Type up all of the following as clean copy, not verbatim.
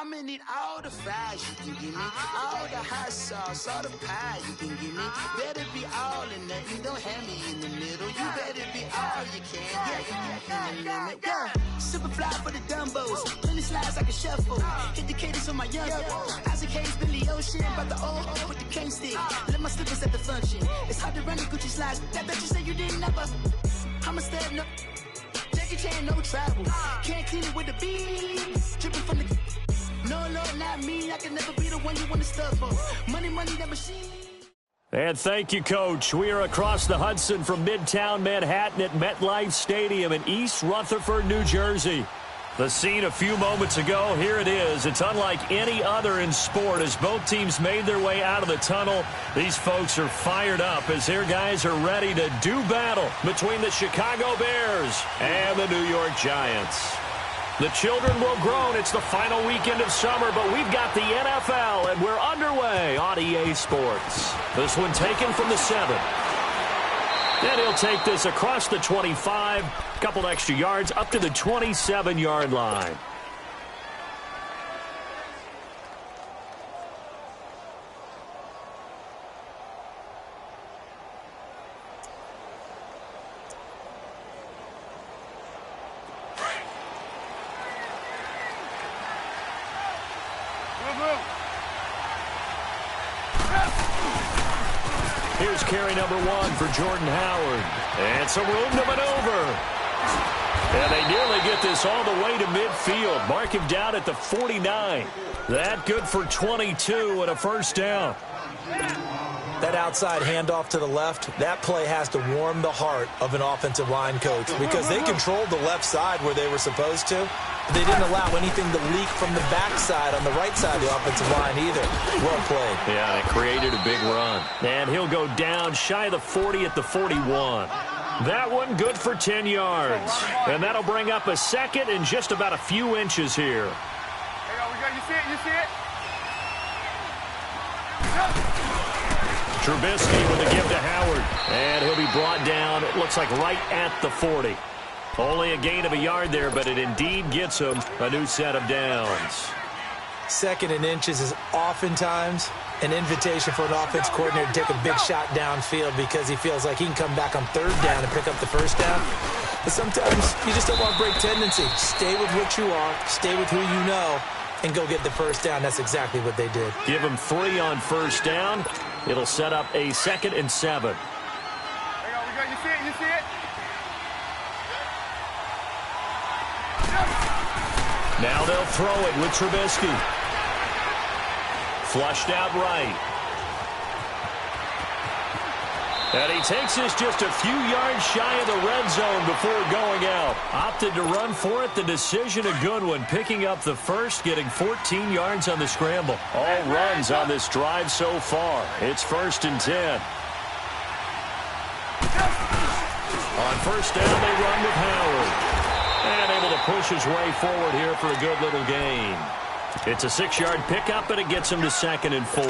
I'ma need all the fries you can give me, all the hot sauce, all the pie you can give me. Better be all in nothing, don't have me in the middle. You better be all you can, yeah, in the limit, yeah. Super fly for the Dumbos, plenty slides like a shuffle. Hit the cadence on my young Isaac Hayes, Billy Ocean, but the old with the cane stick. Let my slippers at the function. It's hard to run the Gucci slides. That bet you say you didn't never. I'm a step no. Jackie Chan, no travel. Can't clean it with the beat. Dripping from the. No, not me. I can never be the one you want to stuff for. Money, that machine. And thank you, Coach. We are across the Hudson from Midtown Manhattan at MetLife Stadium in East Rutherford, New Jersey. The scene a few moments ago, here it is. It's unlike any other in sport as both teams made their way out of the tunnel. These folks are fired up as their guys are ready to do battle between the Chicago Bears and the New York Giants. The children will groan. It's the final weekend of summer, but we've got the NFL, and we're underway on EA Sports. This one taken from the 7. And he'll take this across the 25, a couple extra yards, up to the 27-yard line. Here's carry number 1 for Jordan Howard. And some room to maneuver. And they nearly get this all the way to midfield. Mark him down at the 49. That good for 22 and a first down. That outside handoff to the left, that play has to warm the heart of an offensive line coach because they controlled the left side where they were supposed to. They didn't allow anything to leak from the backside on the right side of the offensive line either. Well played. Yeah, it created a big run. And he'll go down shy of the 40 at the 41. That one good for 10 yards. And that'll bring up a second and just about a few inches here. You see it? You see it? Trubisky with a give to Howard. And he'll be brought down, it looks like right at the 40. Only a gain of a yard there, but it indeed gets him a new set of downs. Second and inches is oftentimes an invitation for an offense coordinator to take a big shot downfield because he feels like he can come back on third down and pick up the first down. But sometimes you just don't want to break tendency. Stay with what you are, stay with who you know, and go get the first down. That's exactly what they did. Give him 3 on first down. It'll set up a 2nd and 7. You see it? You see it? Now they'll throw it with Trubisky. Flushed out right. And he takes this just a few yards shy of the red zone before going out. Opted to run for it. The decision a good one. Picking up the first, getting 14 yards on the scramble. All runs on this drive so far. It's 1st and 10. On first down, they run with Howard. And able to push his way forward here for a good little gain. It's a 6-yard pickup, and it gets him to 2nd and 4.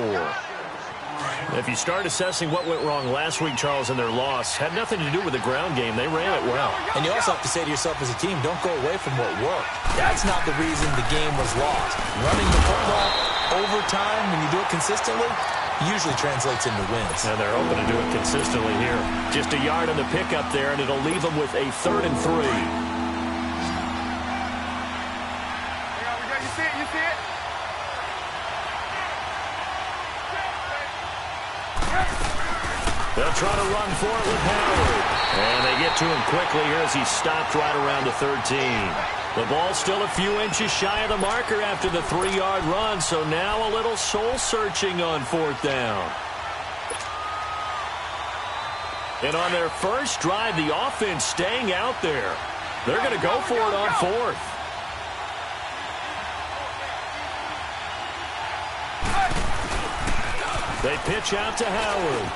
If you start assessing what went wrong last week, Charles, in their loss, had nothing to do with the ground game. They ran it well. And you also have to say to yourself as a team, don't go away from what worked. That's not the reason the game was lost. Running the football over time, when you do it consistently, usually translates into wins. And they're hoping to do it consistently here. Just a yard on the pickup there, and it'll leave them with a 3rd and 3. You see it? They'll try to run for it with Howard. And they get to him quickly here as he stopped right around the 13. The ball's still a few inches shy of the marker after the 3-yard run, so now a little soul-searching on 4th down. And on their first drive, the offense staying out there. They're going to go for it on 4th. They pitch out to Howard.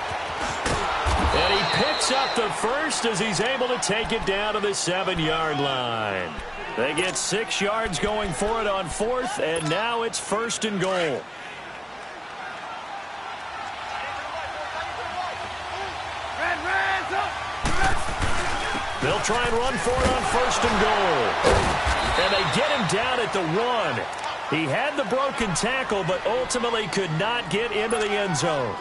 And he picks up the first as he's able to take it down to the 7-yard line. They get 6 yards going for it on 4th, and now it's 1st and goal. They'll try and run for it on 1st and goal. And they get him down at the 1. He had the broken tackle, but ultimately could not get into the end zone.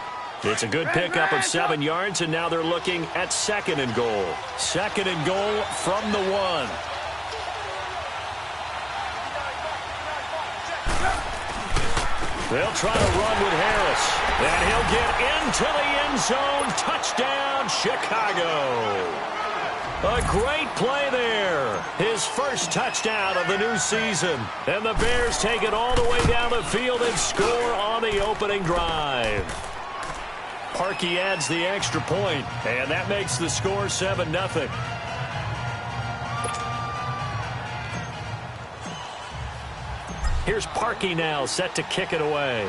It's a good pickup of 7 yards, and now they're looking at 2nd and goal. 2nd and goal from the 1. They'll try to run with Harris. And he'll get into the end zone. Touchdown, Chicago. A great play there. His first touchdown of the new season. And the Bears take it all the way down the field and score on the opening drive. Parkey adds the extra point, and that makes the score 7-0. Here's Parkey now, set to kick it away.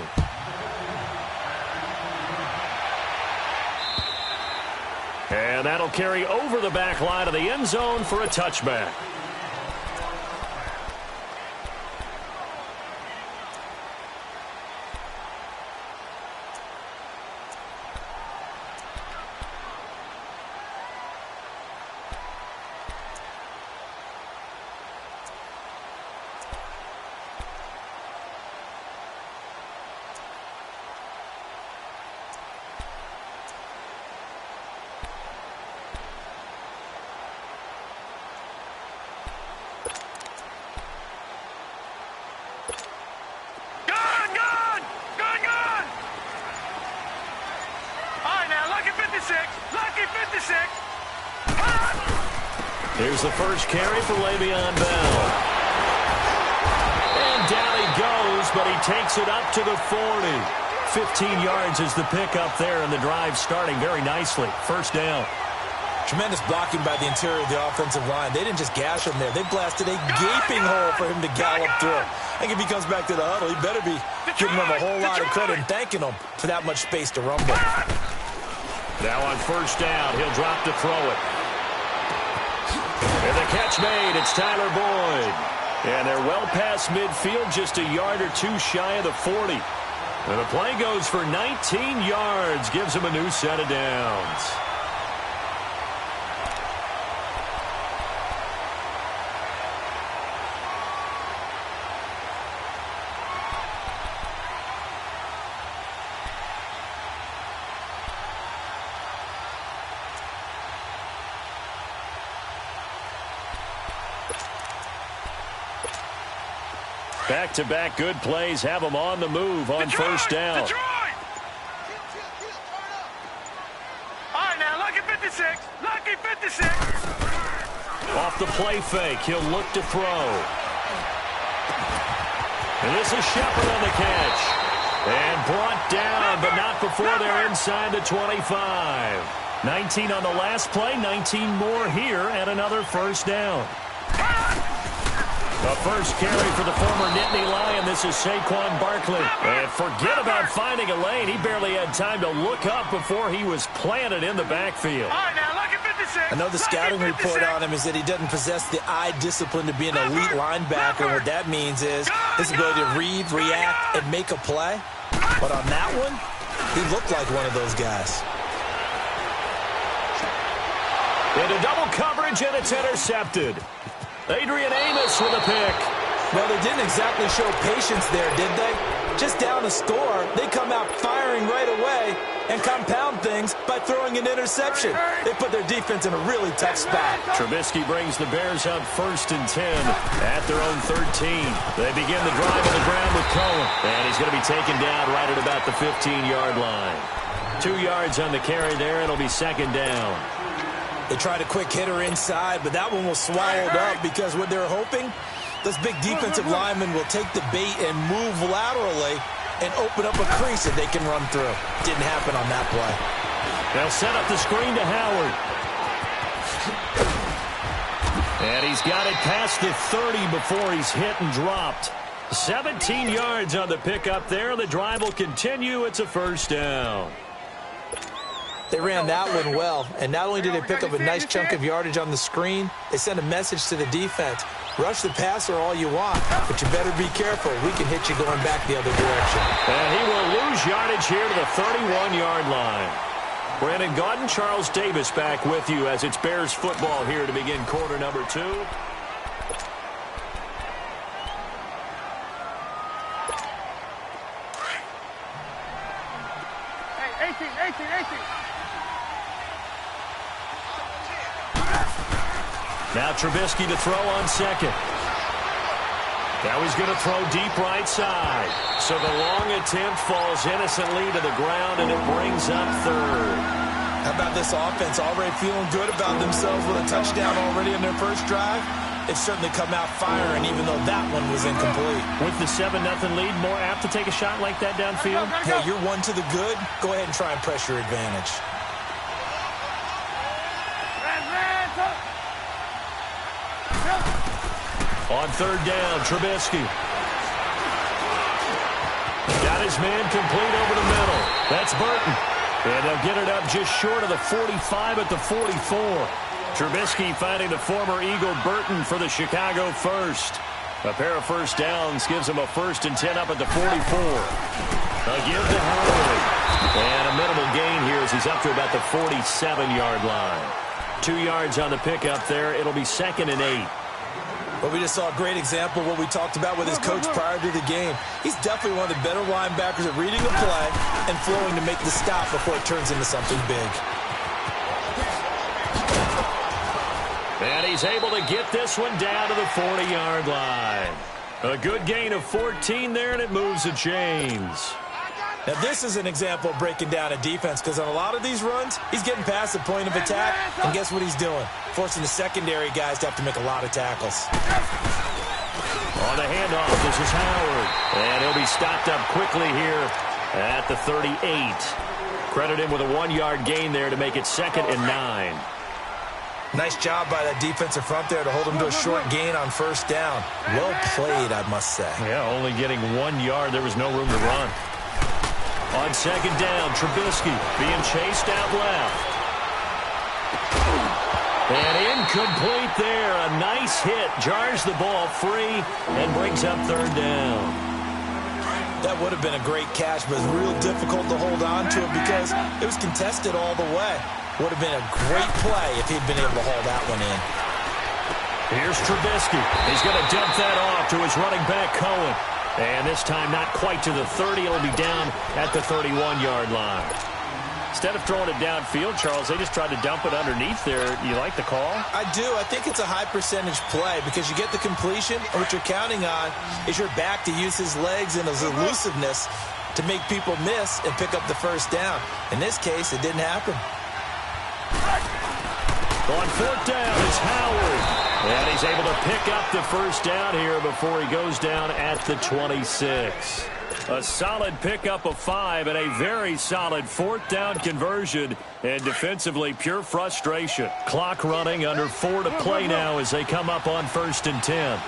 And that'll carry over the back line of the end zone for a touchback. Here's the first carry for Le'Veon Bell. And down he goes, but he takes it up to the 40. 15 yards is the pickup there, and the drive starting very nicely. First down. Tremendous blocking by the interior of the offensive line. They didn't just gash him there. They blasted a gaping hole for him to gallop through. I think if he comes back to the huddle, he better be giving them a whole lot of credit and thanking them for that much space to rumble. Now on first down, he'll drop to throw it. And the catch made, it's Tyler Boyd. And they're well past midfield, just a yard or two shy of the 40. And the play goes for 19 yards, gives him a new set of downs. Back-to-back good plays have them on the move on first down. All right, now, lucky 56. Lucky 56. Off the play fake, he'll look to throw. And this is Shepard on the catch. And brought down, but not before they're inside the 25. 19 on the last play, 19 more here, and another first down. The first carry for the former Nittany Lion. This is Saquon Barkley. And forget about finding a lane. He barely had time to look up before he was planted in the backfield. All right, now, lucky 56. I know the scouting report on him is that he doesn't possess the eye discipline to be an elite linebacker. And what that means is his ability to read, react, and make a play. But on that one, he looked like one of those guys. Into double coverage, and it's intercepted. Adrian Amos with a pick. Well, they didn't exactly show patience there, did they? Just down a score, they come out firing right away and compound things by throwing an interception. They put their defense in a really tough spot. Trubisky brings the Bears up 1st and 10 at their own 13. They begin the drive on the ground with Cohen, and he's going to be taken down right at about the 15-yard line. 2 yards on the carry there. It'll be 2nd down. They tried a quick hitter inside, but that one was swallowed up because what they're hoping, those big defensive linemen will take the bait and move laterally and open up a crease that they can run through. Didn't happen on that play. They'll set up the screen to Howard. And he's got it past the 30 before he's hit and dropped. 17 yards on the pickup there. The drive will continue. It's a first down. They ran that one well, and not only did they pick up a nice chunk of yardage on the screen, they sent a message to the defense. Rush the passer all you want, but you better be careful. We can hit you going back the other direction. And he will lose yardage here to the 31-yard line. Brandon Gaudin, Charles Davis back with you as it's Bears football here to begin quarter number 2. Now Trubisky to throw on second. Now he's going to throw deep right side. So the long attempt falls innocently to the ground, and it brings up third. How about this offense already feeling good about themselves with a touchdown already in their first drive? They've certainly come out firing, even though that one was incomplete. With the 7-0 lead, more apt to take a shot like that downfield? Hey, you're one to the good. Go ahead and try and press your advantage. On third down, Trubisky. Got his man complete over the middle. That's Burton. And they'll get it up just short of the 45 at the 44. Trubisky finding the former Eagle Burton for the Chicago first. A pair of first downs gives him a 1st and 10 up at the 44. They'll give to Howard. And a minimal gain here as he's up to about the 47-yard line. 2 yards on the pickup there. It'll be 2nd and 8. Well, we just saw a great example of what we talked about with his coach prior to the game. He's definitely one of the better linebackers at reading the play and flowing to make the stop before it turns into something big. And he's able to get this one down to the 40-yard line. A good gain of 14 there, and it moves the chains. Now, this is an example of breaking down a defense, because on a lot of these runs, he's getting past the point of attack, and guess what he's doing? Forcing the secondary guys to have to make a lot of tackles. On the handoff, this is Howard. And he'll be stopped up quickly here at the 38. Credit him with a 1-yard gain there to make it 2nd and 9. Nice job by that defensive front there to hold him to a short gain on first down. Well played, I must say. Yeah, only getting 1 yard. There was no room to run. On second down, Trubisky being chased out left. And incomplete there. A nice hit. Jars the ball free and brings up third down. That would have been a great catch, but it's real difficult to hold on to it because it was contested all the way. Would have been a great play if he'd been able to haul that one in. Here's Trubisky. He's going to dump that off to his running back, Cohen. And this time not quite to the 30. It'll be down at the 31-yard line. Instead of throwing it downfield, Charles, they just tried to dump it underneath there. You like the call? I do. I think it's a high percentage play because you get the completion, and what you're counting on is your back to use his legs and his elusiveness to make people miss and pick up the first down. In this case, it didn't happen. On fourth down is Howard. And he's able to pick up the first down here before he goes down at the 26. A solid pickup of 5 and a very solid 4th down conversion. And defensively, pure frustration. Clock running, under 4 to play now as they come up on 1st and 10.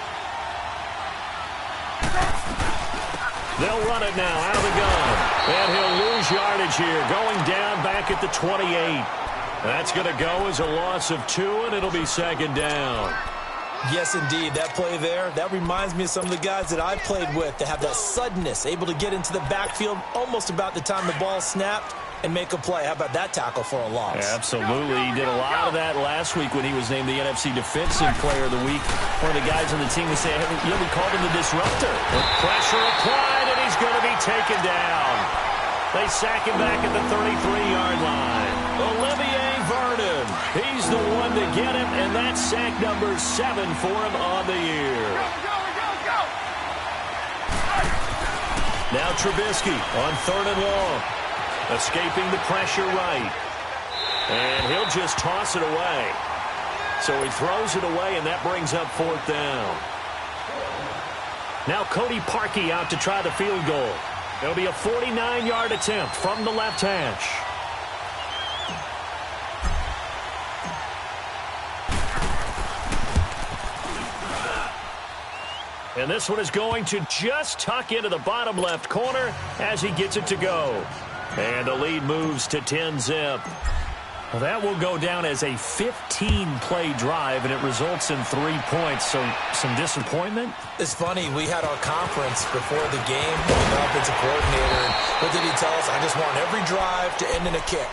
They'll run it now out of the gun. And he'll lose yardage here, going down back at the 28. That's going to go as a loss of 2, and it'll be 2nd down. Yes, indeed. That play there, that reminds me of some of the guys that I've played with that have that suddenness, able to get into the backfield almost about the time the ball snapped and make a play. How about that tackle for a loss? Absolutely. He did a lot of that last week when he was named the NFC Defensive Player of the Week. One of the guys on the team would say, hey, we called him the disruptor. With pressure applied, and he's going to be taken down. They sack him back at the 33-yard line. Olivier Vernon, he's the one to get him, and that's sack number 7 for him on the year. Now Trubisky on 3rd and long, escaping the pressure right. And he'll just toss it away. So he throws it away, and that brings up 4th down. Now Cody Parkey out to try the field goal. It'll be a 49-yard attempt from the left hash. And this one is going to just tuck into the bottom left corner as he gets it to go. And the lead moves to 10-zip. Well, that will go down as a 15-play drive, and it results in 3 points. So some disappointment? It's funny. We had our conference before the game with the offensive coordinator. And what did he tell us? I just want every drive to end in a kick,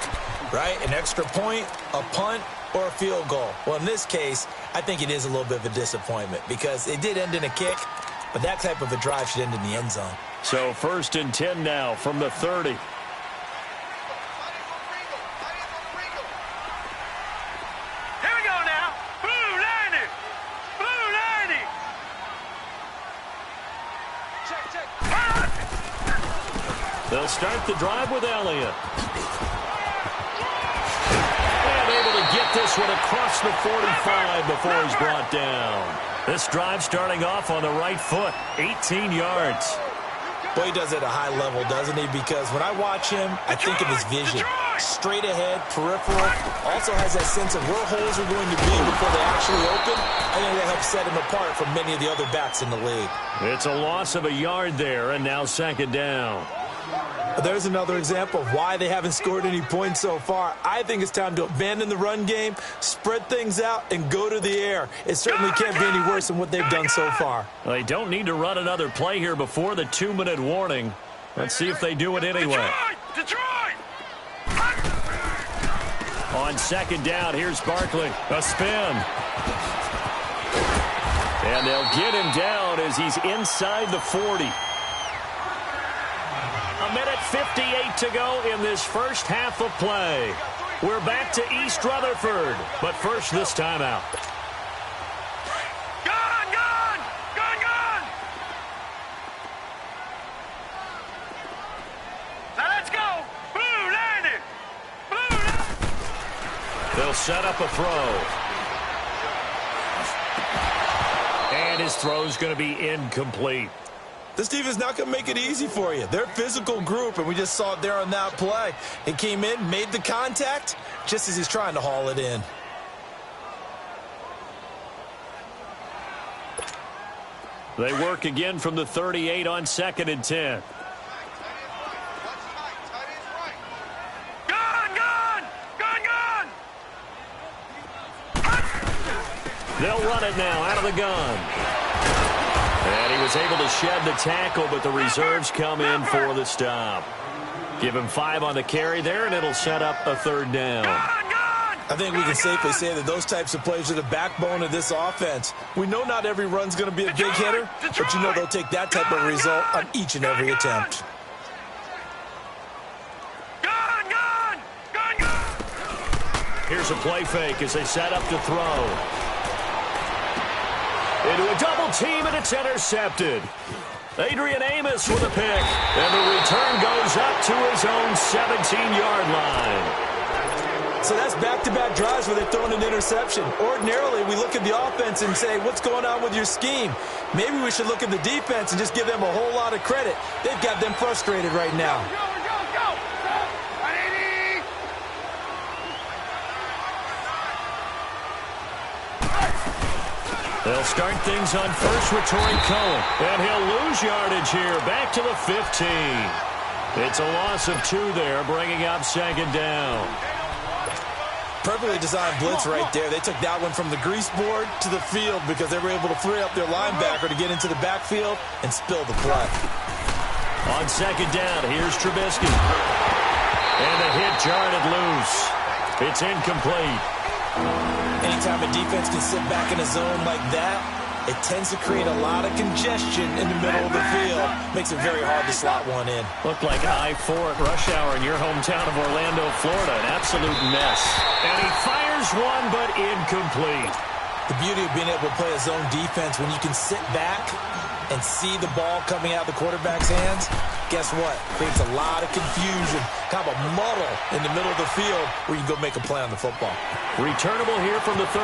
right? An extra point, a punt, or a field goal. Well, in this case, I think it is a little bit of a disappointment because it did end in a kick, but that type of a drive should end in the end zone. So 1st and 10 now from the 30. They'll start the drive with Elliott. And able to get this one across the 45 before he's brought down. This drive starting off on the right foot, 18 yards. Boy, he does it at a high level, doesn't he? Because when I watch him, I think of his vision. Straight ahead, peripheral. Also has that sense of where holes are going to be before they actually open. I think that helps set him apart from many of the other backs in the league. It's a loss of a yard there, and now second down. There's another example of why they haven't scored any points so far. I think it's time to abandon the run game, spread things out, and go to the air. It certainly can't be any worse than what they've done so far. Well, they don't need to run another play here before the 2-minute warning. Let's see if they do it anyway. Detroit! On second down, here's Barkley. A spin. And they'll get him down as he's inside the 40. A minute 58 to go in this first half of play. We're back to East Rutherford, but first this timeout. Gone! Now let's go! Blue landed! They'll set up a throw. And his throw's going to be incomplete. This team is not going to make it easy for you. They're a physical group, and we just saw it there on that play. It came in, made the contact, just as he's trying to haul it in. They work again from the 38 on 2nd and 10. They'll run it now out of the gun. And he was able to shed the tackle, but the reserves come in for the stop. Give him 5 on the carry there, and it'll set up a third down. I think we can safely say that those types of plays are the backbone of this offense. We know not every run's going to be a big hitter, but you know they'll take that type of result on each and every attempt. Here's a play fake as they set up to throw. Into a double team, and it's intercepted. Adrian Amos with a pick, and the return goes up to his own 17-yard line. So that's back-to-back drives where they're throwing an interception. Ordinarily, we look at the offense and say, what's going on with your scheme? Maybe we should look at the defense and just give them a whole lot of credit. They've got them frustrated right now. They'll start things on first with Torrey Cohen, and he'll lose yardage here, back to the 15. It's a loss of 2 there, bringing up second down. Perfectly designed blitz right there. They took that one from the grease board to the field because they were able to free up their linebacker to get into the backfield and spill the play. On second down, here's Trubisky. And the hit jarred it loose. It's incomplete. Anytime a defense can sit back in a zone like that, it tends to create a lot of congestion in the middle of the field. Makes it very hard to slot one in. Looked like I-4 at rush hour in your hometown of Orlando, Florida. An absolute mess. And he fires one, but incomplete. The beauty of being able to play a zone defense when you can sit back and see the ball coming out of the quarterback's hands, guess what? Creates a lot of confusion, kind of a muddle in the middle of the field where you can go make a play on the football. Returnable here from the 38.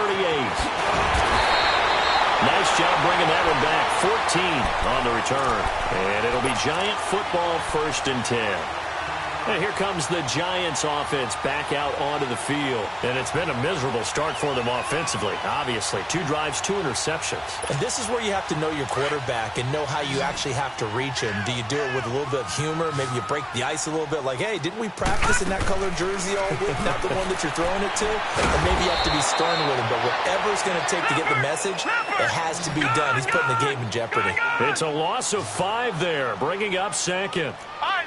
Nice job bringing that one back. 14 on the return. And it'll be Giant football, 1st and 10. And here comes the Giants offense back out onto the field. And it's been a miserable start for them offensively, obviously. 2 drives, 2 interceptions. And this is where you have to know your quarterback and know how you actually have to reach him. Do you do it with a little bit of humor? Maybe you break the ice a little bit like, hey, didn't we practice in that colored jersey all week? Not the one that you're throwing it to? Or maybe you have to be stern with him. But whatever it's going to take to get the message, it has to be done. He's putting the game in jeopardy. It's a loss of 5 there, bringing up second.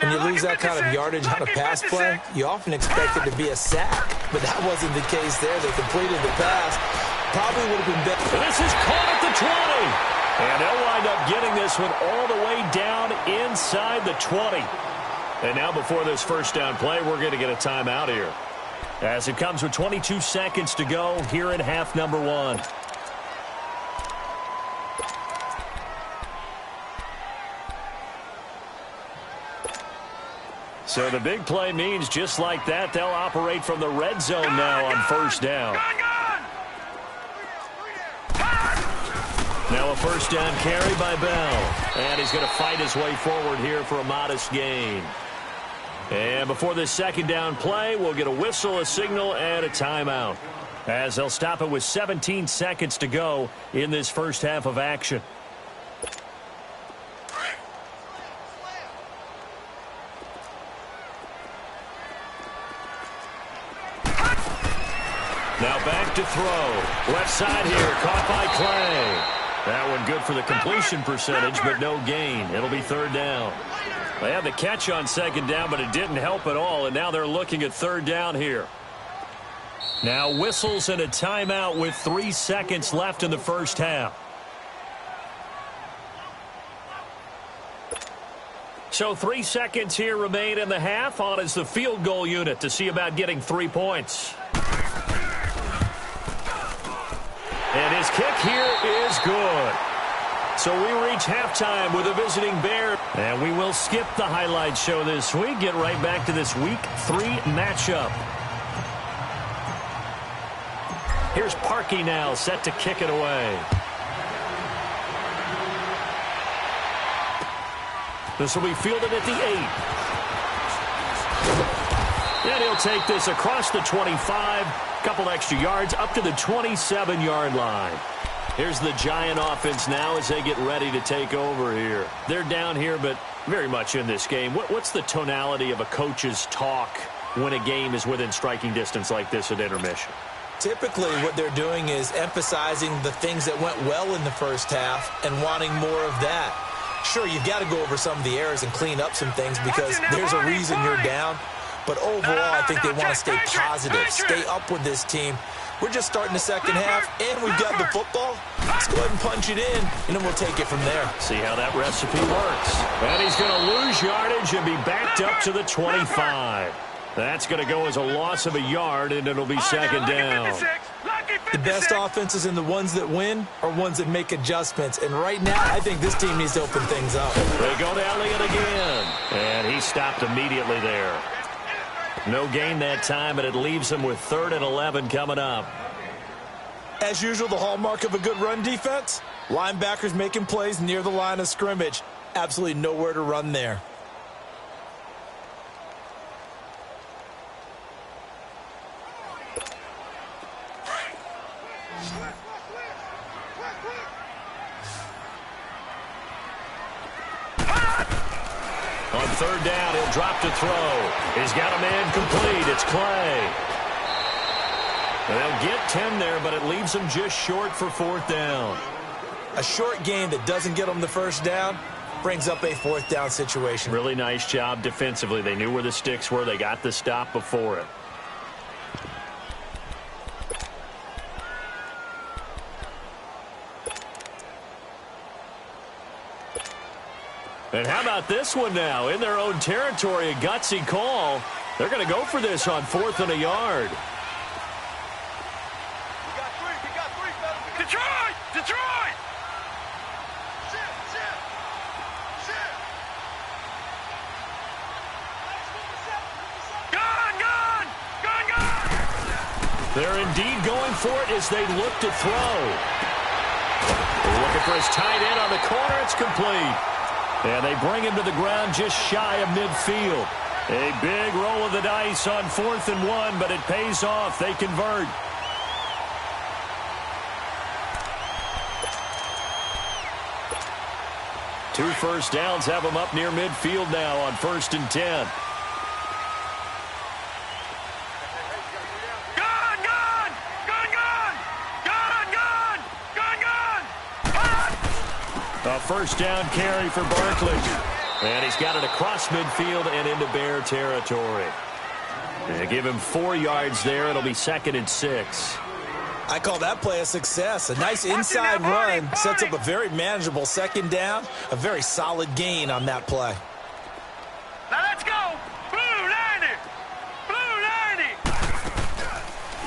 When you lose that kind of yardage on a pass play, you often expect it to be a sack. But that wasn't the case there. They completed the pass. Probably would have been better. This is caught at the 20. And they'll wind up getting this one all the way down inside the 20. And now before this first down play, we're going to get a timeout here. As it comes with 22 seconds to go here in half number 1. So the big play means just like that, they'll operate from the red zone now on first down. Now a first down carry by Bell. And he's going to fight his way forward here for a modest gain. And before this second down play, we'll get a whistle, a signal, and a timeout, as they'll stop it with 17 seconds to go in this first half of action. Now back to throw. Left side here, caught by Clay. That one good for the completion percentage, but no gain. It'll be third down. They had the catch on second down, but it didn't help at all, and now they're looking at third down here. Now whistles and a timeout with 3 seconds left in the first half. So 3 seconds here remain in the half. On is the field goal unit to see about getting 3 points. And his kick here is good. So we reach halftime with a visiting Bear. And we will skip the highlight show this week. Get right back to this Week 3 matchup. Here's Parkey now, set to kick it away. This will be fielded at the 8. And he'll take this across the 25. Couple extra yards up to the 27-yard line. Here's the Giant offense now as they get ready to take over here. They're down here, but very much in this game. What's the tonality of a coach's talk when a game is within striking distance like this at intermission? Typically, what they're doing is emphasizing the things that went well in the first half and wanting more of that. Sure, you've got to go over some of the errors and clean up some things because there's a reason you're down. But overall, I think they want to stay positive, stay up with this team. We're just starting the second half, and we've got the football. Let's go ahead and punch it in, and then we'll take it from there. See how that recipe works. And he's going to lose yardage and be backed up to the 25. That's going to go as a loss of a yard, and it'll be second down. The best offenses and the ones that win are ones that make adjustments. And right now, I think this team needs to open things up. They go to Elliott again. And he stopped immediately there. No gain that time, and it leaves him with 3rd and 11 coming up. As usual, the hallmark of a good run defense, linebackers making plays near the line of scrimmage. Absolutely nowhere to run there. On third down, he'll drop to throw. He's got a man complete. It's Clay. They'll get 10 there, but it leaves them just short for 4th down. A short gain that doesn't get them the first down brings up a 4th down situation. Really nice job defensively. They knew where the sticks were. They got the stop before it. And how about this one now? In their own territory, a gutsy call. They're going to go for this on 4th and a yard. Detroit! Detroit! Gone! Gone! Gone! Gone! They're indeed going for it as they look to throw. They're looking for his tight end on the corner. It's complete. And they bring him to the ground just shy of midfield. A big roll of the dice on 4th and 1, but it pays off. They convert. Two first downs have them up near midfield now on 1st and 10. Gone! Gone! Gone! Gone! Gone! Gone! Gone! Gone! A first down carry for Barkley. And he's got it across midfield and into Bear territory. They give him 4 yards there. It'll be 2nd and 6. I call that play a success. A nice inside run sets up a very manageable second down. A very solid gain on that play. Now let's go! Blue 90! Blue 90!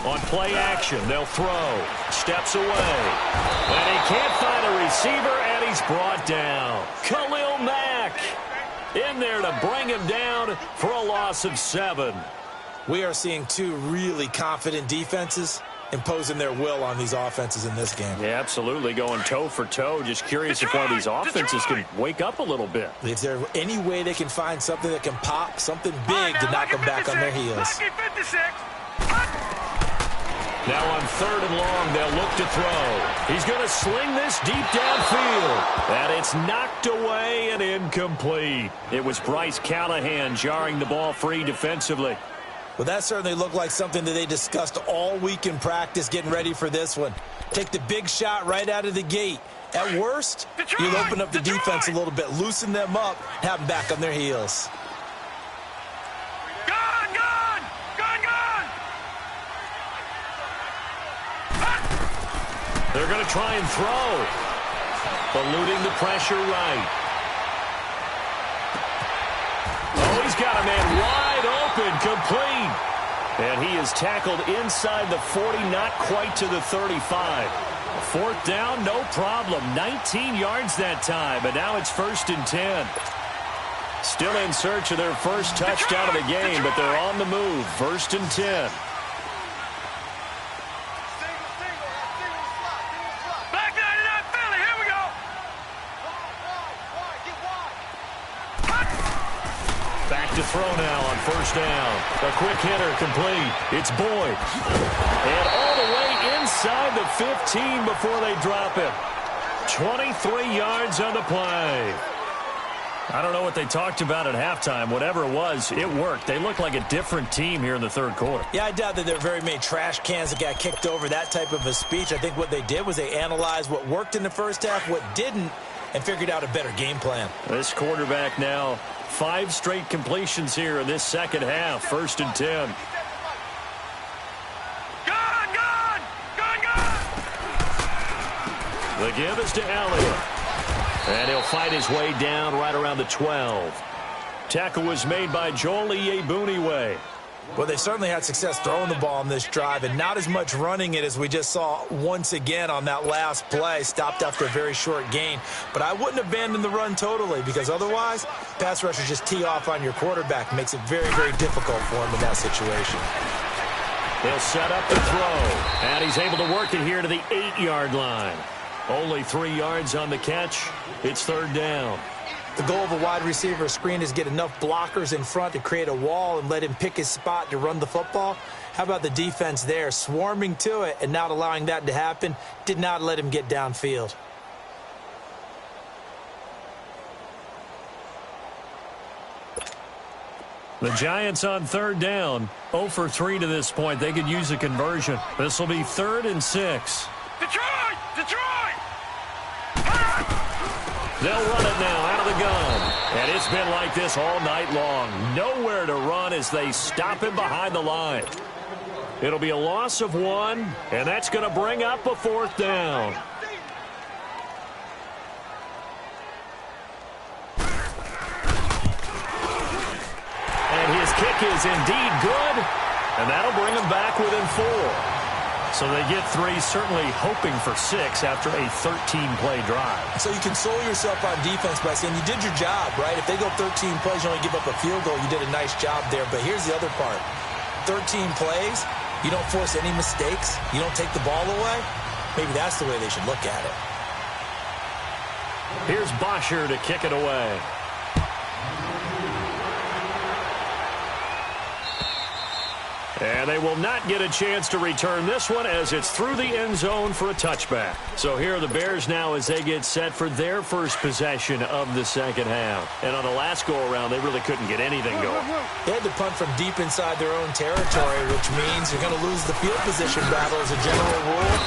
On play action, they'll throw. Steps away. And he can't find a receiver, and he's brought down. Khalil Mack. in there to bring him down for a loss of 7. We are seeing two really confident defenses imposing their will on these offenses in this game. Yeah, absolutely, going toe for toe. Just curious if one of these offenses can wake up a little bit. Is there any way they can find something that can pop, something big to knock them back on their heels? Now on 3rd and long, they'll look to throw. He's going to sling this deep downfield. And it's knocked away and incomplete. It was Bryce Callahan jarring the ball free defensively. Well, that certainly looked like something that they discussed all week in practice getting ready for this one. Take the big shot right out of the gate. At worst, you'll open up the defense a little bit, loosen them up, have them back on their heels. They're going to try and throw. Eluding the pressure right. Oh, he's got a man wide open, complete. And he is tackled inside the 40, not quite to the 35. 4th down, no problem. 19 yards that time, and now it's 1st and 10. Still in search of their first touchdown of the game, but they're on the move. 1st and 10. To throw now on 1st down. A quick hitter complete. It's Boyd. And all the way inside the 15 before they drop him. 23 yards on the play. I don't know what they talked about at halftime. Whatever it was, it worked. They look like a different team here in the 3rd quarter. Yeah, I doubt that there are very many trash cans that got kicked over, that type of a speech. I think what they did was they analyzed what worked in the first half, what didn't, and figured out a better game plan. This quarterback now, 5 straight completions here in this 2nd half. 1st and 10. The give is to Elliott. And he'll fight his way down right around the 12. Tackle was made by Joel Iyiegbuniwe. Well, they certainly had success throwing the ball on this drive, and not as much running it as we just saw once again on that last play. Stopped after a very short gain. But I wouldn't abandon the run totally, because otherwise, pass rushers just tee off on your quarterback. Makes it very, very difficult for him in that situation. He'll set up the throw, and he's able to work it here to the 8-yard line. Only 3 yards on the catch. It's 3rd down. The goal of a wide receiver screen is get enough blockers in front to create a wall and let him pick his spot to run the football. How about the defense there, swarming to it and not allowing that to happen? Did not let him get downfield. The Giants on 3rd down, 0 for 3 to this point. They could use a conversion. This will be 3rd and 6. Detroit! Detroit! They'll run it now out of the gun. And it's been like this all night long. Nowhere to run as they stop him behind the line. It'll be a loss of 1, and that's going to bring up a 4th down. And his kick is indeed good, and that'll bring him back within 4. So they get 3, certainly hoping for 6 after a 13-play drive. So you console yourself on defense by saying you did your job, right? If they go 13 plays, you only give up a field goal, you did a nice job there. But here's the other part. 13 plays, you don't force any mistakes, you don't take the ball away. Maybe that's the way they should look at it. Here's Bosher to kick it away. And they will not get a chance to return this one as it's through the end zone for a touchback. So here are the Bears now as they get set for their first possession of the 2nd half. And on the last go-around, they really couldn't get anything going. They had to punt from deep inside their own territory, which means you're going to lose the field position battle as a general rule.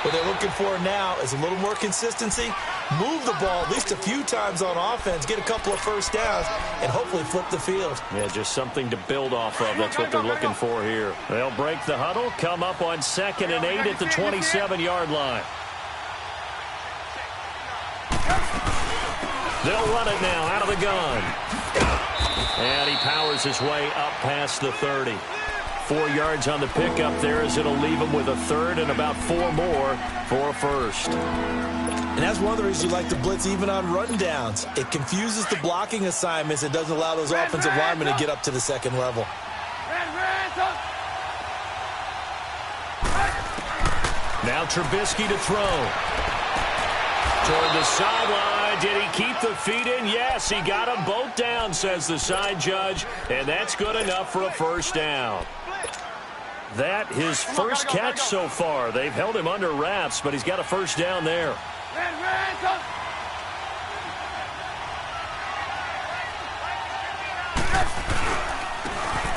What they're looking for now is a little more consistency, move the ball at least a few times on offense, get a couple of first downs, and hopefully flip the field. Yeah, just something to build off of. That's what they're looking for here. They'll break the huddle, come up on 2nd and 8 at the 27-yard line. They'll run it now out of the gun. And he powers his way up past the 30. 4 yards on the pickup there as it'll leave him with a 3rd and about 4 more for a 1st. And that's one of the reasons you like to blitz even on run downs. It confuses the blocking assignments. It doesn't allow those offensive linemen to get up to the second level. Now Trubisky to throw. Toward the sideline. Did he keep the feet in? Yes, he got them both down, says the side judge. And that's good enough for a first down. That his first catch so far. They've held him under wraps, but he's got a first down there.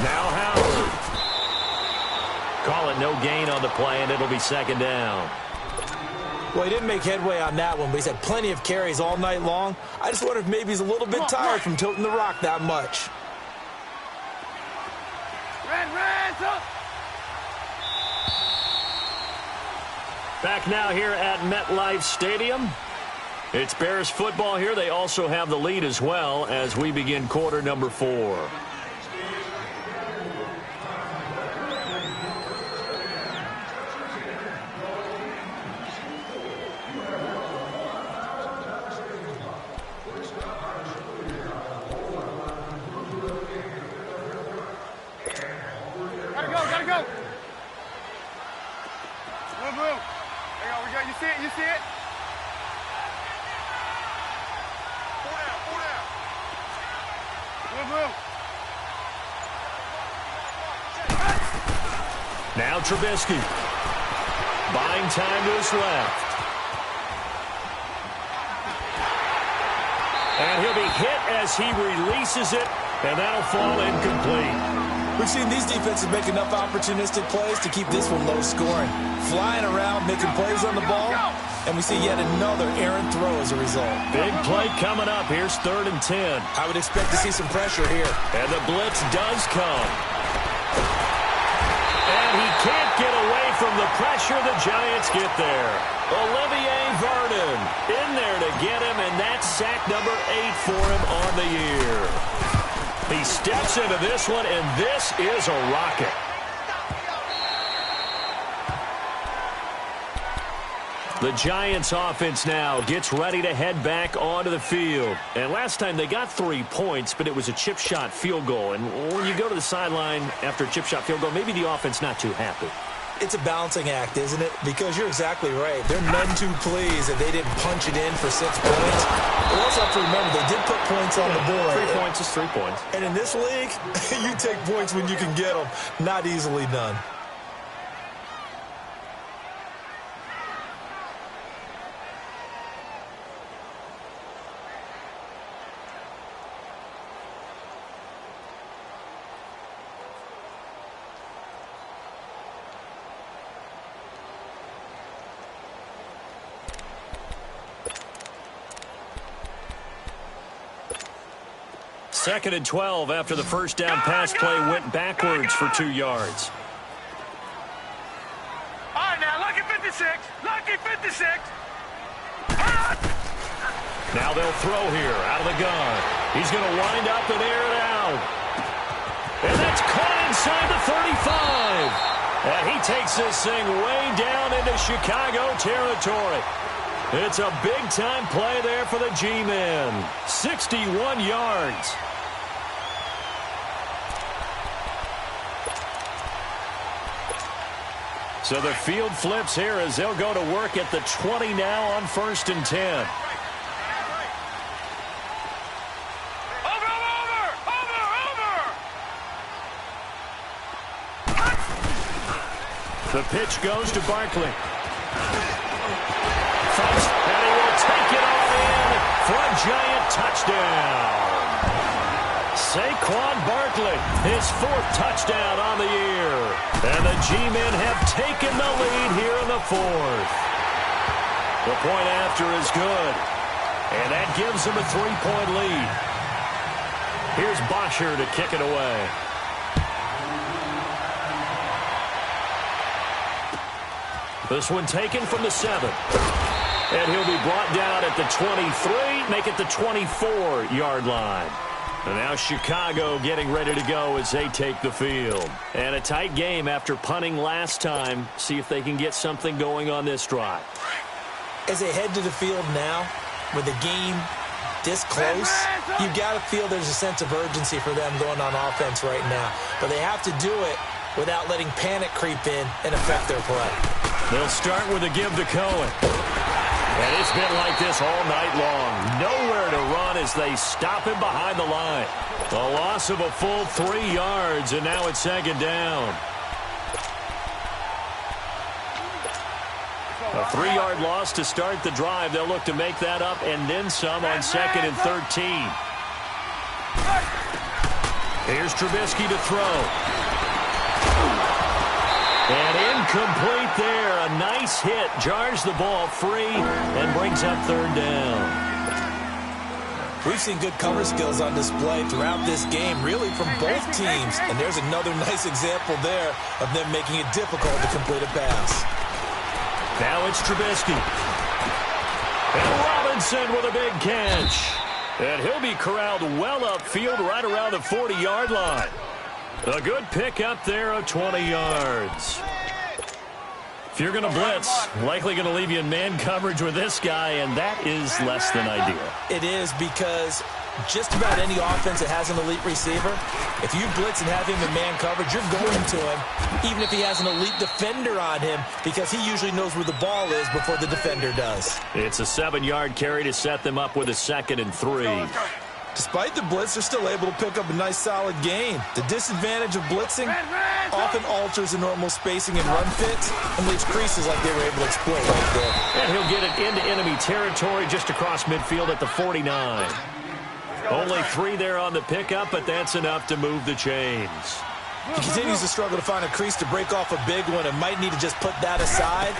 Now Howard. Call it no gain on the play, and it'll be second down. Well, he didn't make headway on that one, but he's had plenty of carries all night long. I just wonder if maybe he's a little bit tired from tilting the rock that much. Back now here at MetLife Stadium. It's Bears football here. They also have the lead as well as we begin quarter number 4. Gotta go. Move. Hang on, you see it? Pull down. Move. Now Trubisky. Buying time to his left. And he'll be hit as he releases it, and that'll fall incomplete. We've seen these defenses make enough opportunistic plays to keep this one low scoring. Flying around, making plays on the ball, and we see yet another errant throw as a result. Big play coming up. Here's 3rd and 10. I would expect to see some pressure here. And the blitz does come. And he can't get away from the pressure. The Giants get there. Olivier Vernon in there to get him, and that's sack number 8 for him on the year. He steps into this one, and this is a rocket. The Giants offense now gets ready to head back onto the field. And last time they got 3 points, but it was a chip shot field goal. And when you go to the sideline after a chip shot field goal, maybe the offense not too happy. It's a balancing act, isn't it? Because you're exactly right. They're none too pleased that they didn't punch it in for 6 points. We also have to remember they did put points on the board. 3 points is 3 points. And in this league, you take points when you can get them. Not easily done. Second and 12 after the first down pass play went backwards for 2 yards. All right, now, lucky 56. Now they'll throw here out of the gun. He's going to wind up and air it out. And that's caught inside the 35. And he takes this thing way down into Chicago territory. It's a big-time play there for the G-men. 61 yards. So the field flips here as they'll go to work at the 20 now on 1st and 10. The pitch goes to Barkley. Fakes, and he will take it all in for a Giant touchdown. Saquon Barkley, his 4th touchdown on the year. And the G-men have taken the lead here in the 4th. The point after is good. And that gives them a 3-point lead. Here's Bosher to kick it away. This one taken from the 7. And he'll be brought down at the 23, make it the 24-yard line. And now Chicago getting ready to go as they take the field. And a tight game after punting last time. See if they can get something going on this drive. As they head to the field now, with the game this close, you've got to feel there's a sense of urgency for them going on offense right now. But they have to do it without letting panic creep in and affect their play. They'll start with a give to Cohen. And it's been like this all night long. Nowhere to run as they stop him behind the line. A loss of a full 3 yards, and now it's second down. A 3-yard loss to start the drive. They'll look to make that up and then some on 2nd and 13. Here's Trubisky to throw. And incomplete there. A nice hit. Jars the ball free and brings up 3rd down. We've seen good cover skills on display throughout this game, really from both teams. And there's another nice example there of them making it difficult to complete a pass. Now it's Trubisky. And Robinson with a big catch. And he'll be corralled well upfield right around the 40-yard line. A good pick up there of 20 yards. If you're going to blitz, likely going to leave you in man coverage with this guy, and that is less than ideal. It is, because just about any offense that has an elite receiver, if you blitz and have him in man coverage, you're going to him, even if he has an elite defender on him, because he usually knows where the ball is before the defender does. It's a 7-yard carry to set them up with a 2nd and 3. Despite the blitz, they're still able to pick up a nice, solid gain. The disadvantage of blitzing often alters the normal spacing and run fits and leaves creases like they were able to exploit right there. And he'll get it into enemy territory just across midfield at the 49. Only 3 there on the pickup, but that's enough to move the chains. He continues to struggle to find a crease to break off a big one and might need to just put that aside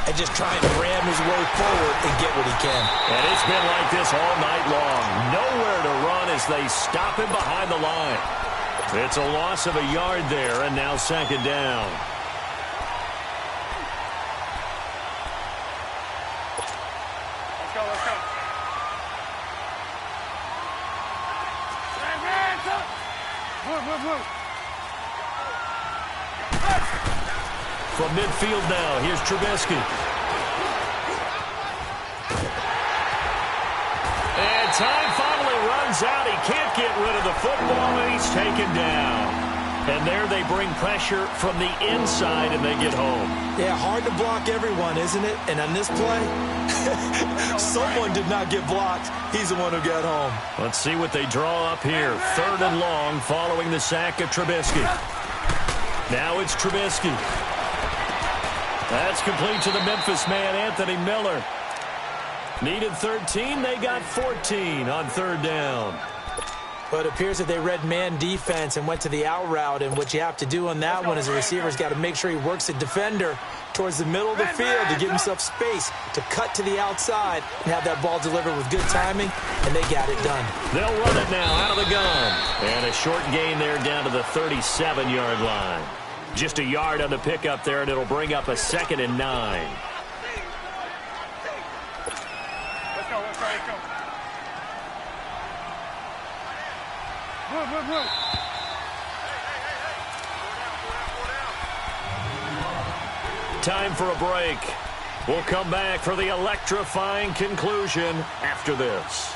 and just try and ram his way forward and get what he can. And it's been like this all night long. Nowhere to run as they stop him behind the line. It's a loss of a yard there, and now 2nd down. Let's go, let's go. From midfield now, here's Trubisky. And time finally runs out. He can't get rid of the football, and he's taken down. And there they bring pressure from the inside, and they get home. Yeah, hard to block everyone, isn't it? And on this play, someone did not get blocked. He's the one who got home. Let's see what they draw up here. 3rd and long following the sack of Trubisky. Now it's Trubisky. That's complete to the Memphis man, Anthony Miller. Needed 13, they got 14 on 3rd down. But it appears that they read man defense and went to the out route, and what you have to do on that one is the receiver's got to make sure he works the defender towards the middle of the field to give himself space to cut to the outside and have that ball delivered with good timing, and they got it done. They'll run it now out of the gun. And a short gain there down to the 37-yard line. Just a yard on the pickup there, and it'll bring up a 2nd and 9. Let's go, let's go, let's go. Move, move, move. Time for a break. We'll come back for the electrifying conclusion after this.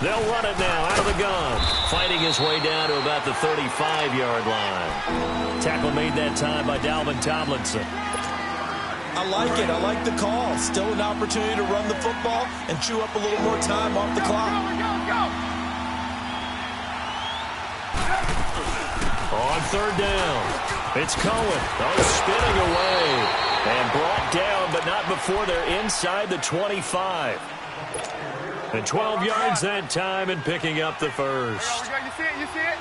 They'll run it now out of the gun. Fighting his way down to about the 35-yard line. Tackle made that time by Dalvin Tomlinson. I like it. I like the call. Still an opportunity to run the football and chew up a little more time off the clock. On 3rd down, it's Cohen. Spinning away and brought down, but not before they're inside the 25. And 12 yards that time and picking up the first. You see it, you see it?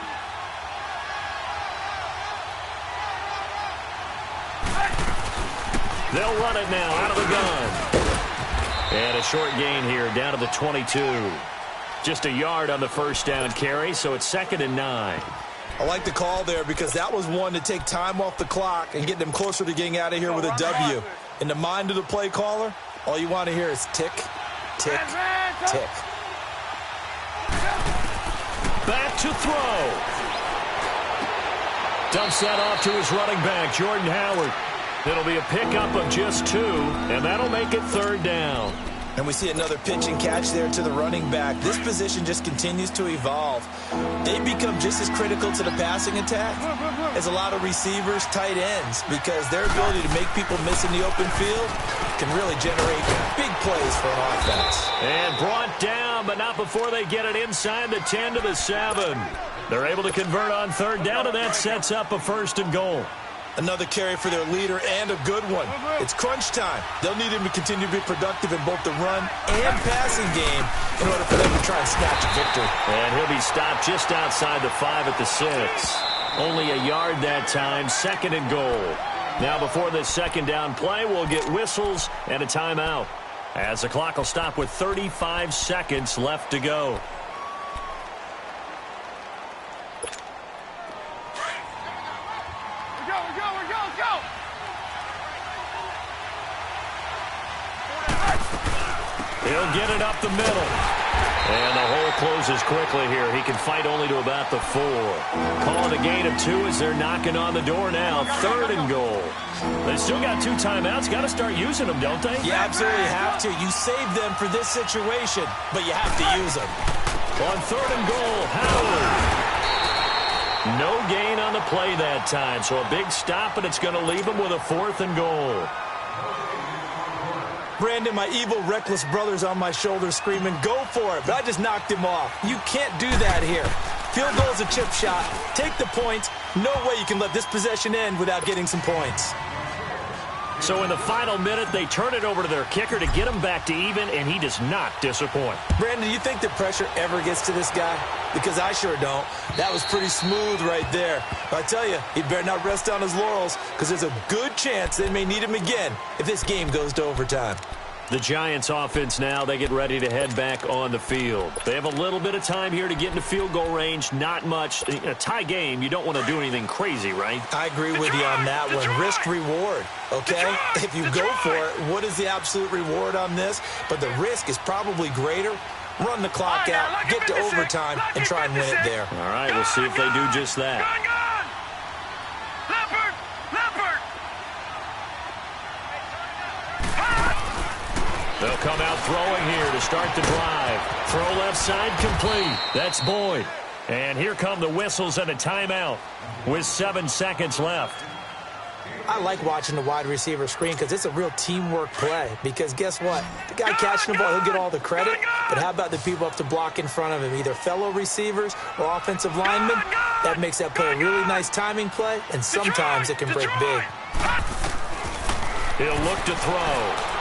They'll run it now out of the gun. And a short gain here down to the 22. Just a yard on the 1st down carry, so it's 2nd and 9. I like the call there because that was one to take time off the clock and get them closer to getting out of here with a W. In the mind of the play caller, all you want to hear is tick, tick, tick. Back to throw. Dumps that off to his running back, Jordan Howard. It'll be a pickup of just 2, and that'll make it 3rd down. And we see another pitch and catch there to the running back. This position just continues to evolve. They become just as critical to the passing attack as a lot of receivers, tight ends, because their ability to make people miss in the open field can really generate big plays for an offense. And brought down, but not before they get it inside the 10 to the 7. They're able to convert on 3rd down, and that sets up a 1st and goal. Another carry for their leader, and a good one. It's crunch time. They'll need him to continue to be productive in both the run and passing game in order for them to try and snatch a victory. And he'll be stopped just outside the 5 at the 6. Only a yard that time, 2nd and goal. Now before this 2nd down play, we'll get whistles and a timeout, as the clock will stop with 35 seconds left to go. He'll get it up the middle. And the hole closes quickly here. He can fight only to about the 4. Calling a gain of 2 as they're knocking on the door now. 3rd and goal. They still got 2 timeouts. Got to start using them, don't they? You absolutely have to. You save them for this situation, but you have to use them. On 3rd and goal, Howard. No gain on the play that time. So a big stop, and it's going to leave him with a 4th and goal. Brandon, my evil, reckless brother's on my shoulder screaming, go for it, but I just knocked him off. You can't do that here. Field goal is a chip shot. Take the points. No way you can let this possession end without getting some points. So in the final minute, they turn it over to their kicker to get him back to even, and he does not disappoint. Brandon, do you think the pressure ever gets to this guy? Because I sure don't. That was pretty smooth right there. But I tell you, he better not rest on his laurels, because there's a good chance they may need him again if this game goes to overtime. The Giants offense now, they get ready to head back on the field. They have a little bit of time here to get into field goal range, not much. In a tie game, you don't want to do anything crazy, right? I agree with you on that one. Risk reward, okay? If you go for it, what is the absolute reward on this? But the risk is probably greater. Run the clock out, get to overtime, and try and win it there. All right, we'll see if they do just that. They'll come out throwing here to start the drive. Throw left side complete. That's Boyd. And here come the whistles and a timeout with 7 seconds left. I like watching the wide receiver screen because it's a real teamwork play. Because guess what? The guy catching the ball, he'll get all the credit. But how about the people up to block in front of him, either fellow receivers or offensive linemen? That makes that play a really nice timing play, and sometimes it can break big. He'll look to throw.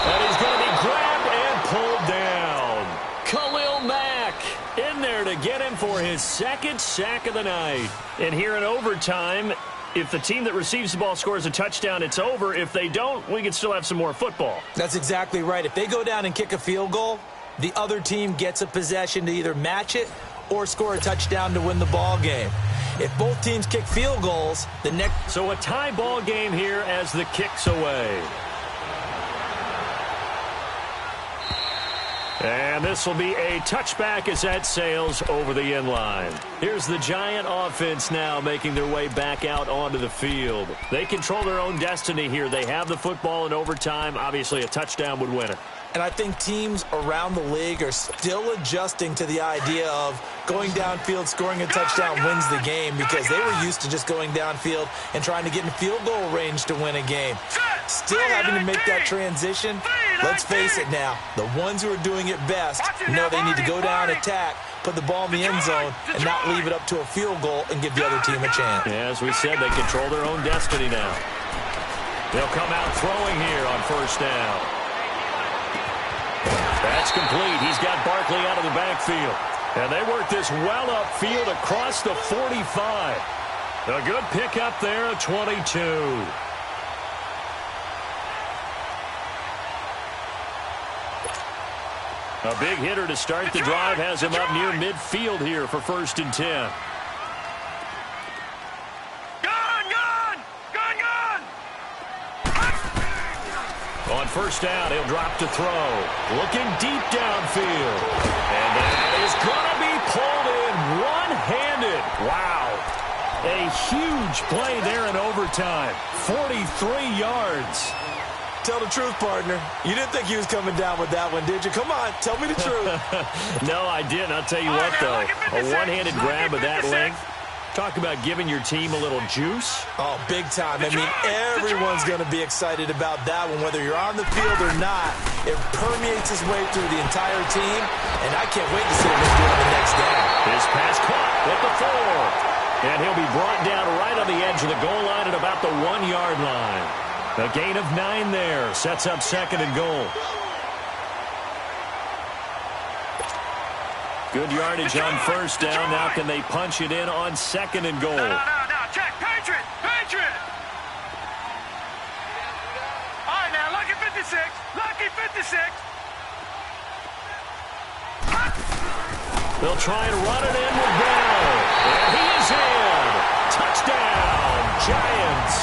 And he's going to be grabbed and pulled down. Khalil Mack in there to get him for his 2nd sack of the night. And here in overtime, if the team that receives the ball scores a touchdown, it's over. If they don't, we can still have some more football. That's exactly right. If they go down and kick a field goal, the other team gets a possession to either match it or score a touchdown to win the ball game. If both teams kick field goals, the next... So a tie ball game here as the kick's away. And this will be a touchback as that sails over the end line. Here's the Giant offense now making their way back out onto the field. They control their own destiny here. They have the football in overtime. Obviously, a touchdown would win it. And I think teams around the league are still adjusting to the idea of going downfield, scoring a touchdown wins the game, because they were used to just going downfield and trying to get in field goal range to win a game. Still having to make that transition. Let's face it now, the ones who are doing it best know they need to go down, attack, put the ball in the end zone, and not leave it up to a field goal and give the other team a chance. Yeah, as we said, they control their own destiny now. They'll come out throwing here on 1st down. That's complete. He's got Barkley out of the backfield. And they work this well upfield across the 45. A good pickup there at 22. A big hitter to start the drive has him up near midfield here for 1st and 10. On 1st down, he'll drop to throw. Looking deep downfield. And that is going to be pulled A huge play there in overtime. 43 yards. Tell the truth, partner. You didn't think he was coming down with that one, did you? Come on, tell me the truth. No, I didn't. I'll tell you what, though. A one-handed grab of that length. Talk about giving your team a little juice. Oh, big time. I mean, everyone's going to be excited about that one, whether you're on the field or not. It permeates its way through the entire team, and I can't wait to see what he'll do on the next down. His pass caught at the 4. And he'll be brought down right on the edge of the goal line at about the 1-yard line. A gain of 9 there. Sets up 2nd and goal. Good yardage on 1st down. Now can they punch it in on 2nd and goal? No. Check. Patriot. All right, now, lucky 56. Lucky 56. They'll try and run it in with Bell. And he is in. Touchdown, Giants.